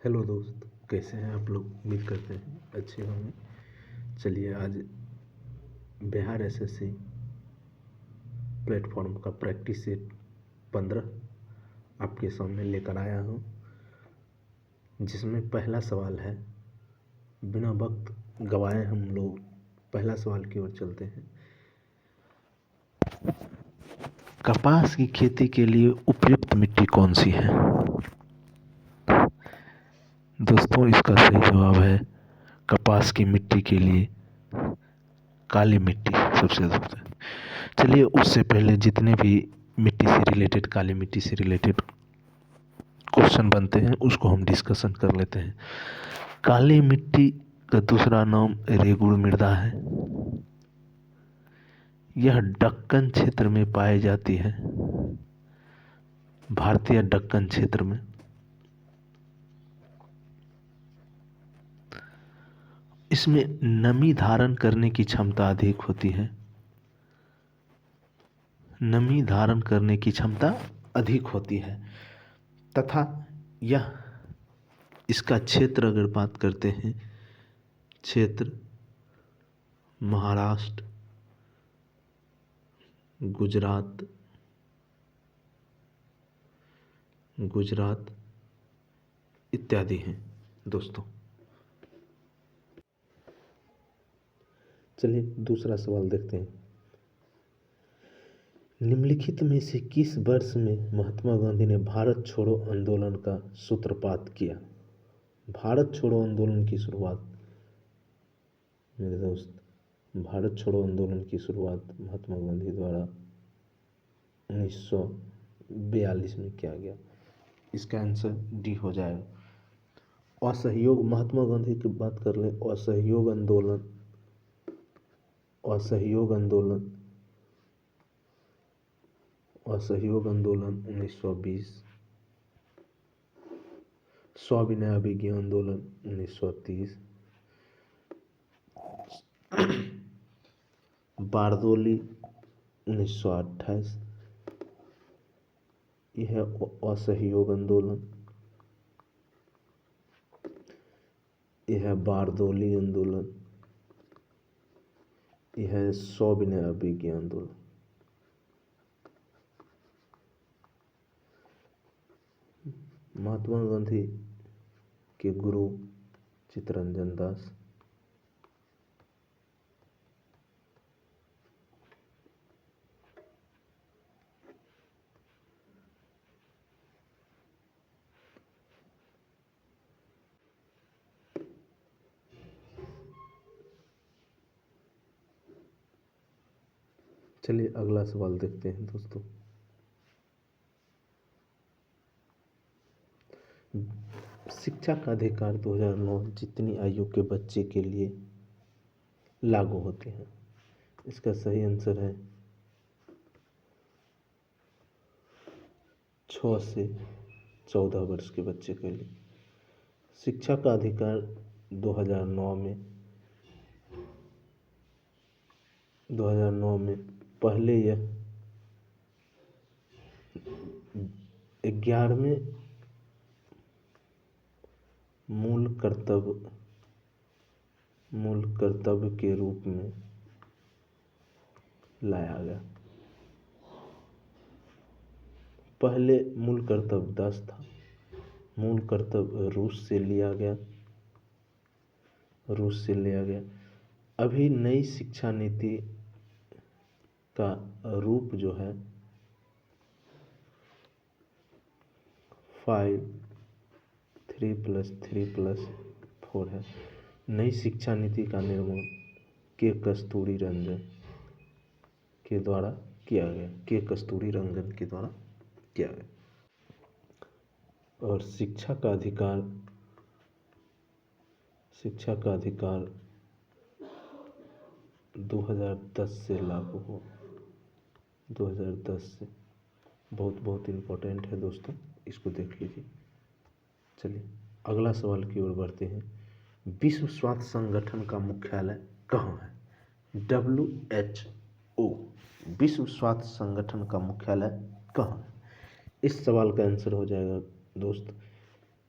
Hello दोस्त, कैसे हैं आप लोग? उम्मीद करते हैं अच्छे होंगे। चलिए, आज बिहार एसएससी प्लेटफॉर्म का प्रैक्टिस सेट 15 आपके सामने लेकर आया हूँ, जिसमें पहला सवाल है। बिना वक्त गवाए हम लोग पहला सवाल की ओर चलते हैं। कपास की खेती के लिए उपयुक्त मिट्टी कौन सी है? दोस्तों, इसका सही जवाब है कपास की मिट्टी के लिए काली मिट्टी सबसे अधिक है। चलिए, उससे पहले जितने भी मिट्टी से रिलेटेड, काली मिट्टी से रिलेटेड क्वेश्चन बनते हैं उसको हम डिस्कशन कर लेते हैं। काली मिट्टी का दूसरा नाम रेगुड़ मृदा है। यह दक्कन क्षेत्र में पाई जाती है, भारतीय दक्कन क्षेत्र में। इसमें नमी धारण करने की क्षमता अधिक होती है। नमी धारण करने की क्षमता अधिक होती है तथा यह इसका क्षेत्र अगर बात करते हैं, क्षेत्र महाराष्ट्र, गुजरात इत्यादि हैं दोस्तों। चलिए, दूसरा सवाल देखते हैं। निम्नलिखित में से किस वर्ष में महात्मा गांधी ने भारत छोड़ो आंदोलन का सूत्रपात किया? भारत छोड़ो आंदोलन की शुरुआत, मेरे दोस्त, भारत छोड़ो आंदोलन की शुरुआत महात्मा गांधी द्वारा 1942 में किया गया। इसका आंसर डी हो जाएगा। असहयोग, महात्मा गांधी की बात कर ले, असहयोग आंदोलन 1920, सविनय अवज्ञा आंदोलन 1930, बारदोली 1928, यह असहयोग आंदोलन, यह बारदोली आंदोलन, यह सविनय अवज्ञा आंदोलन। महात्मा गांधी के गुरु चित्तरंजन दास। चलिए, अगला सवाल देखते हैं दोस्तों। शिक्षा का अधिकार 2009 जितनी आयु के बच्चे के लिए लागू होते हैं? इसका सही आंसर है 6 से 14 वर्ष के बच्चे के लिए। शिक्षा का अधिकार 2009 में पहले यह 11वें मूल कर्तव्य के रूप में लाया गया। पहले मूल कर्तव्य 10 था। मूल कर्तव्य रूस से लिया गया। अभी नई शिक्षा नीति का रूप जो है 5, 3+3+4 है। नई शिक्षा नीति का निर्माण के कस्तूरी रंजन के द्वारा किया गया। और शिक्षा का अधिकार 2010 से लागू हो। 2010 से बहुत इम्पोर्टेंट है दोस्तों, इसको देख लीजिए। चलिए, अगला सवाल की ओर बढ़ते हैं। विश्व स्वास्थ्य संगठन का मुख्यालय कहाँ है? WHO, विश्व स्वास्थ्य संगठन का मुख्यालय कहाँ है? इस सवाल का आंसर हो जाएगा दोस्त,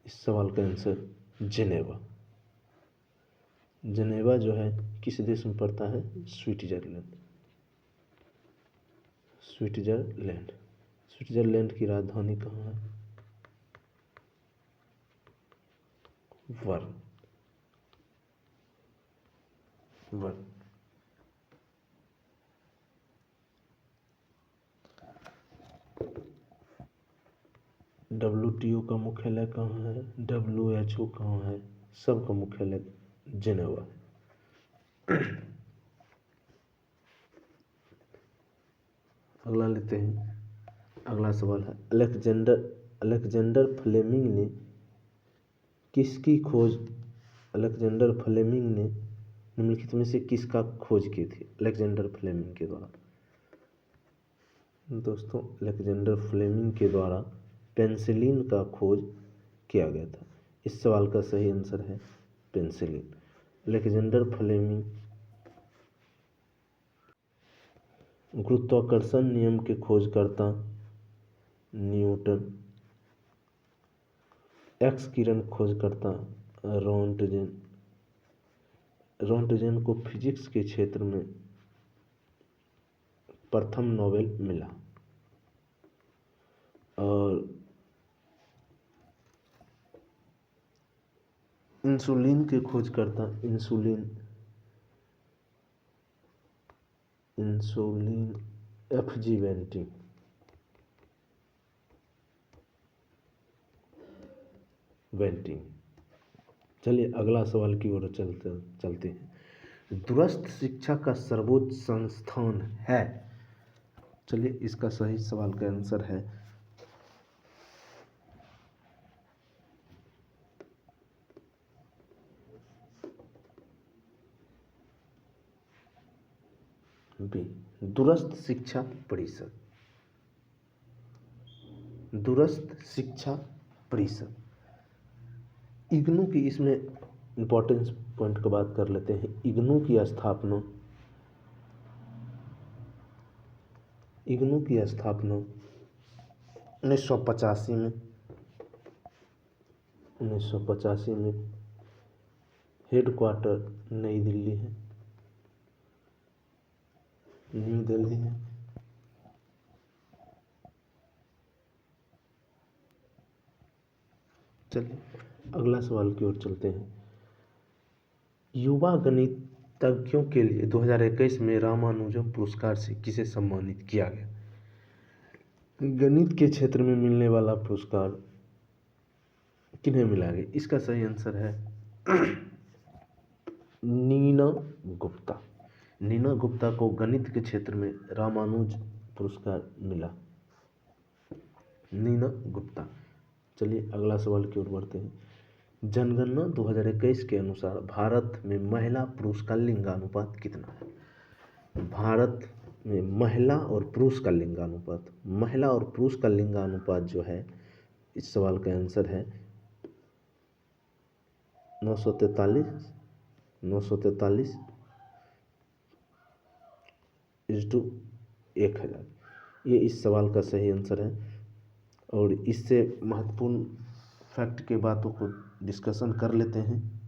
इस सवाल का आंसर जेनेवा। जेनेवा जो है किस देश में पड़ता है? स्विट्जरलैंड। स्विट्जरलैंड। स्विट्जरलैंड की राजधानी कहाँ है? बर्न। बर्न। WTO का मुख्यालय कहाँ है? WHO कहाँ है? सबका मुख्यालय जेनेवा है। अगला लेते हैं। अगला सवाल है, अलेक्जेंडर फ्लेमिंग ने किसकी खोज अलेक्जेंडर फ्लेमिंग ने निम्नलिखित में से किसका खोज की थी? अलेक्जेंडर फ्लेमिंग के द्वारा। दोस्तों, अलेक्जेंडर फ्लेमिंग के द्वारा पेनिसिलिन का खोज किया गया था। इस सवाल का सही आंसर है पेनिसिलिन। अलेक्जेंडर फ्लेमिंग गुरुत्वाकर्षण नियम के खोजकर्ता न्यूटन, एक्स किरण खोजकर्ता रोंटगेन। रोंटगेन को फिजिक्स के क्षेत्र में प्रथम नोबेल मिला। और इंसुलिन के खोजकर्ता इंसुलिन FG बेंटिंग। चलिए अगला सवाल की ओर चलते हैं। दूरस्थ शिक्षा का सर्वोच्च संस्थान है। चलिए इसका सही सवाल का आंसर है बी, दूरस्थ शिक्षा परिषद। दूरस्थ शिक्षा परिषद। इग्नू की, इसमें इंपॉर्टेंस पॉइंट की बात कर लेते हैं। इग्नू की स्थापना 1985 में 1985 में हेडक्वार्टर नई दिल्ली है, न्यू दिल्ली है। चलिए अगला सवाल की ओर चलते हैं। युवा गणितज्ञों के लिए 2021 में रामानुजम पुरस्कार से किसे सम्मानित किया गया? गणित के क्षेत्र में मिलने वाला पुरस्कार किन्हें मिला गया? इसका सही आंसर है नीना गुप्ता। नीना गुप्ता को गणित के क्षेत्र में रामानुज पुरस्कार मिला। नीना गुप्ता। चलिए अगला सवाल की ओर बढ़ते हैं। जनगणना 2021 के अनुसार भारत में महिला पुरुष का लिंगानुपात कितना है? भारत में महिला और पुरुष का लिंगानुपात जो है, इस सवाल का आंसर है 943 इस्टू 1000। ये इस सवाल का सही आंसर है। और इससे महत्वपूर्ण फैक्ट के बातों को डिस्कशन कर लेते हैं।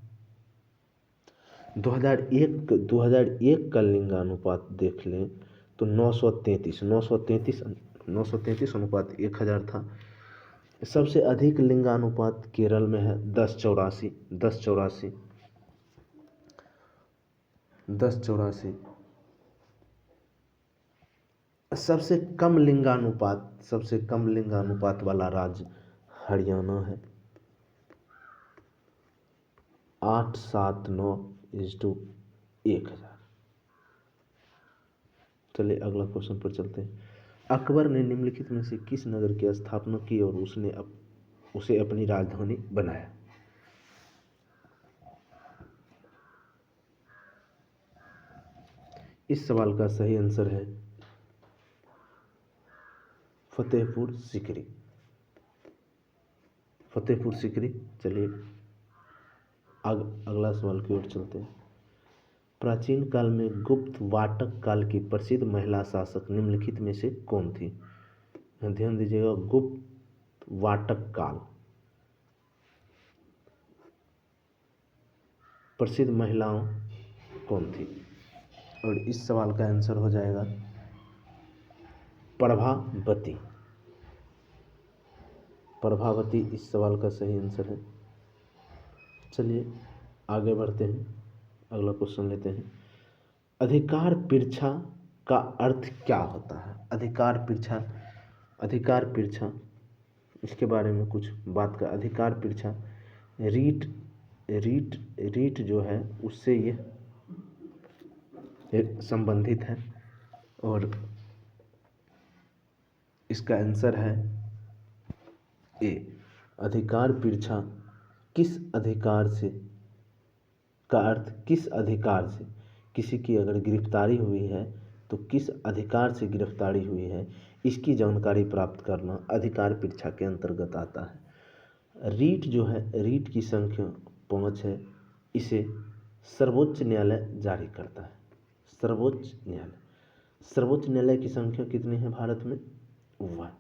2001 का लिंगानुपात देख लें तो 933 अनुपात 1000 था। सबसे अधिक लिंगानुपात केरल में है 1084। सबसे कम लिंगानुपात वाला राज्य हरियाणा है, 879:1000। चलिए अगला क्वेश्चन पर चलते हैं। अकबर ने निम्नलिखित में से किस नगर की स्थापना की और उसे अपनी राजधानी बनाया? इस सवाल का सही आंसर है फतेहपुर सीकरी। चलिए अगला सवाल की ओर चलते हैं। प्राचीन काल में गुप्त वाटक काल की प्रसिद्ध महिला शासक निम्नलिखित में से कौन थी? ध्यान दीजिएगा, गुप्त वाटक काल। प्रसिद्ध महिलाओं कौन थी? और इस सवाल का आंसर हो जाएगा प्रभावती। प्रभावती इस सवाल का सही आंसर है। चलिए आगे बढ़ते हैं, अगला क्वेश्चन लेते हैं। अधिकार परीक्षा का अर्थ क्या होता है? अधिकार परीक्षा, अधिकार परीक्षा इसके बारे में कुछ बात का। अधिकार परीक्षा रीट रीट रीट जो है उससे ये संबंधित है और इसका आंसर है ए। अधिकार परीक्षा किस अधिकार से का अर्थ किस अधिकार से, किसी की अगर गिरफ्तारी हुई है तो किस अधिकार से गिरफ्तारी हुई है, इसकी जानकारी प्राप्त करना अधिकार परीक्षा के अंतर्गत आता है। रीट जो है, रीट की संख्या 5 है। इसे सर्वोच्च न्यायालय जारी करता है। सर्वोच्च न्यायालय की संख्या कितनी है भारत में? 1।